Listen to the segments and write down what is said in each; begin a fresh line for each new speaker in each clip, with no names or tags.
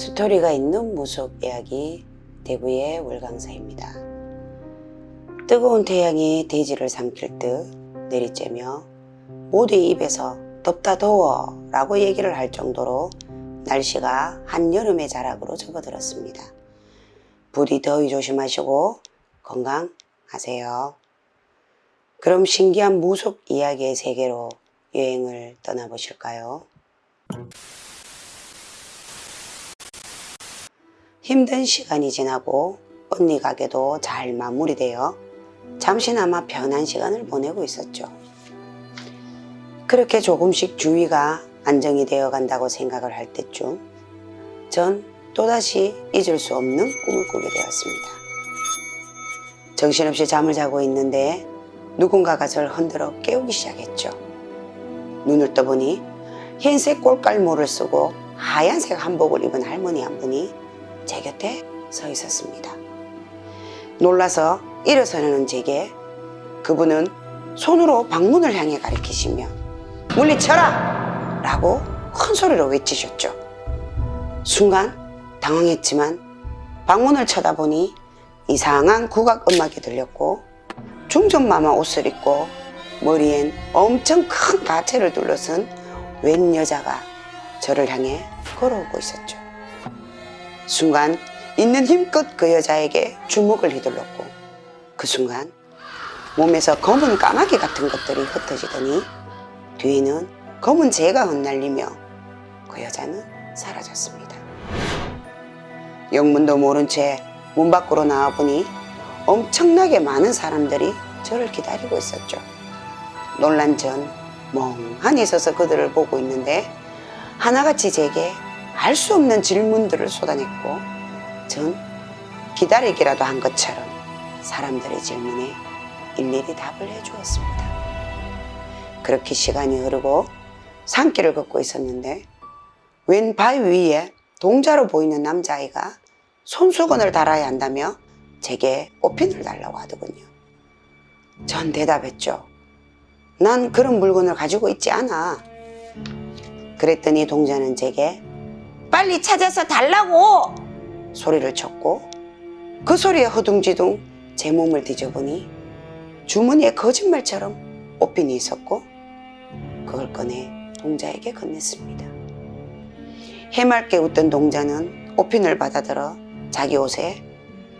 스토리가 있는 무속 이야기 대구의 월강사입니다. 뜨거운 태양이 대지를 삼킬 듯 내리쬐며 모두의 입에서 덥다 더워 라고 얘기를 할 정도로 날씨가 한여름의 자락으로 접어들었습니다. 부디 더위 조심하시고 건강하세요. 그럼 신기한 무속 이야기의 세계로 여행을 떠나보실까요? 힘든 시간이 지나고 언니 가게도 잘 마무리되어 잠시나마 편한 시간을 보내고 있었죠. 그렇게 조금씩 주위가 안정이 되어 간다고 생각을 할 때쯤 전 또다시 잊을 수 없는 꿈을 꾸게 되었습니다. 정신없이 잠을 자고 있는데 누군가가 저를 흔들어 깨우기 시작했죠. 눈을 떠보니 흰색 꼴깔모를 쓰고 하얀색 한복을 입은 할머니 한 분이 제 곁에 서 있었습니다. 놀라서 일어서려는 제게 그분은 손으로 방문을 향해 가리키시며 물리쳐라! 라고 큰 소리로 외치셨죠. 순간 당황했지만 방문을 쳐다보니 이상한 국악 음악이 들렸고 중전마마 옷을 입고 머리엔 엄청 큰 가채를 둘러쓴 웬 여자가 저를 향해 걸어오고 있었죠. 순간 있는 힘껏 그 여자에게 주먹을 휘둘렀고 그 순간 몸에서 검은 까마귀 같은 것들이 흩어지더니 뒤에는 검은 재가 흩날리며 그 여자는 사라졌습니다. 영문도 모른 채 문 밖으로 나와보니 엄청나게 많은 사람들이 저를 기다리고 있었죠. 놀란 전 멍하니 서서 그들을 보고 있는데 하나같이 제게 알 수 없는 질문들을 쏟아냈고 전 기다리기라도 한 것처럼 사람들의 질문에 일일이 답을 해주었습니다. 그렇게 시간이 흐르고 산길을 걷고 있었는데 웬 바위 위에 동자로 보이는 남자아이가 손수건을 달아야 한다며 제게 옷핀을 달라고 하더군요. 전 대답했죠. 난 그런 물건을 가지고 있지 않아. 그랬더니 동자는 제게 빨리 찾아서 달라고! 소리를 쳤고 그 소리에 허둥지둥 제 몸을 뒤져보니 주머니에 거짓말처럼 옷핀이 있었고 그걸 꺼내 동자에게 건넸습니다. 해맑게 웃던 동자는 옷핀을 받아들어 자기 옷에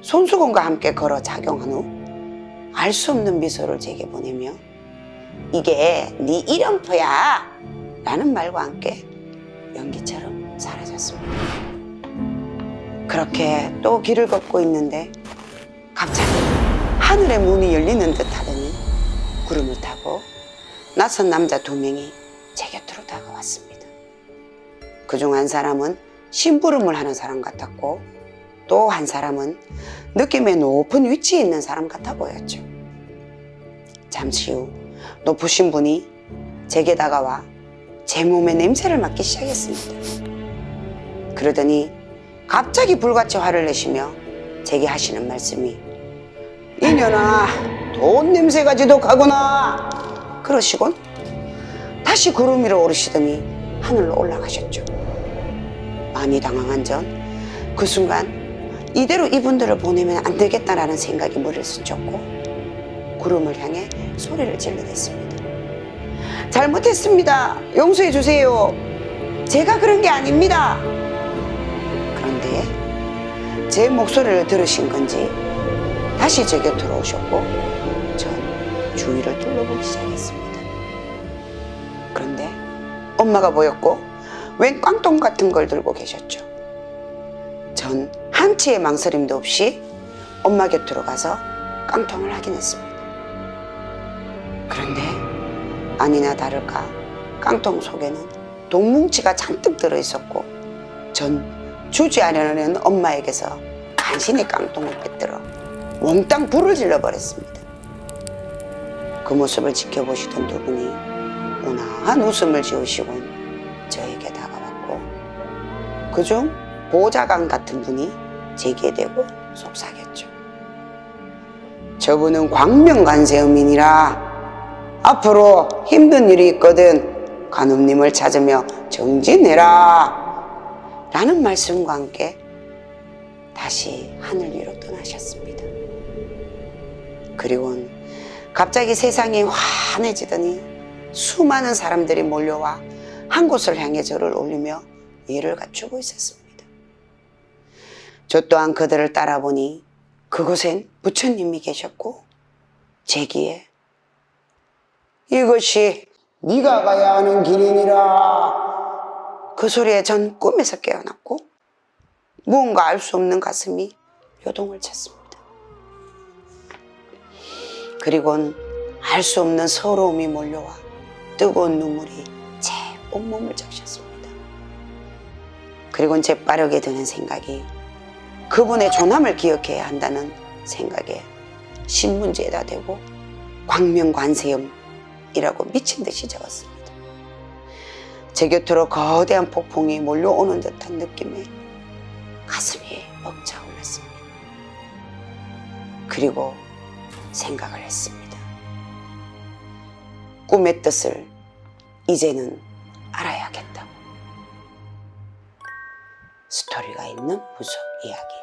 손수건과 함께 걸어 착용한 후 알 수 없는 미소를 제게 보내며 이게 네 이름표야! 라는 말과 함께 연기처럼 사라졌습니다. 그렇게 또 길을 걷고 있는데 갑자기 하늘의 문이 열리는 듯 하더니 구름을 타고 낯선 남자 2명이 제 곁으로 다가왔습니다. 그중 한 사람은 심부름을 하는 사람 같았고 또 한 사람은 느낌의 높은 위치에 있는 사람 같아 보였죠. 잠시 후 높으신 분이 제게 다가와 제 몸의 냄새를 맡기 시작했습니다. 그러더니 갑자기 불같이 화를 내시며 제게 하시는 말씀이 이년아 돈 냄새가 지독하구나 그러시곤 다시 구름 위로 오르시더니 하늘로 올라가셨죠. 많이 당황한 전 그 순간 이대로 이분들을 보내면 안 되겠다라는 생각이 머리를 스쳤고 구름을 향해 소리를 질러댔습니다. 잘못했습니다. 용서해 주세요. 제가 그런 게 아닙니다. 그런데 제 목소리를 들으신 건지 다시 제 곁으로 오셨고 전 주위를 둘러보기 시작했습니다. 그런데 엄마가 보였고 웬 깡통 같은 걸 들고 계셨죠. 전 한치의 망설임도 없이 엄마 곁으로 가서 깡통을 확인했습니다. 그런데 아니나 다를까 깡통 속에는 돈뭉치가 잔뜩 들어있었고 전 주지하려는 엄마에게서 간신히 깡통을 빼들어 몽땅 불을 질러버렸습니다. 그 모습을 지켜보시던 두 분이 온화한 웃음을 지으시곤 저에게 다가왔고 그중 보좌관 같은 분이 제게 대고 속삭였죠. 저분은 광명관세음이니라 앞으로 힘든 일이 있거든 간음님을 찾으며 정진해라. 라는 말씀과 함께 다시 하늘 위로 떠나셨습니다. 그리고는 갑자기 세상이 환해지더니 수많은 사람들이 몰려와 한 곳을 향해 절을 올리며 예를 갖추고 있었습니다. 저 또한 그들을 따라보니 그곳엔 부처님이 계셨고 제기에 이것이 네가 가야 하는 길이니라. 그 소리에 전 꿈에서 깨어났고 무언가 알 수 없는 가슴이 요동을 쳤습니다. 그리고는 알 수 없는 서러움이 몰려와 뜨거운 눈물이 제 온몸을 적셨습니다. 그리고는 재빠르게 드는 생각이 그분의 존함을 기억해야 한다는 생각에 신문지에다 대고 광명관세음이라고 미친 듯이 적었습니다. 제 곁으로 거대한 폭풍이 몰려오는 듯한 느낌에 가슴이 벅차올랐습니다. 그리고 생각을 했습니다. 꿈의 뜻을 이제는 알아야겠다고. 스토리가 있는 부속 이야기.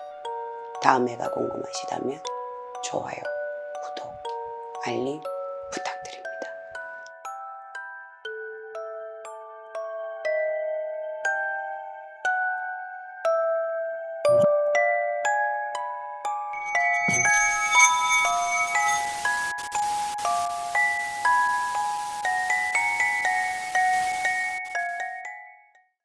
다음 회가 궁금하시다면 좋아요, 구독, 알림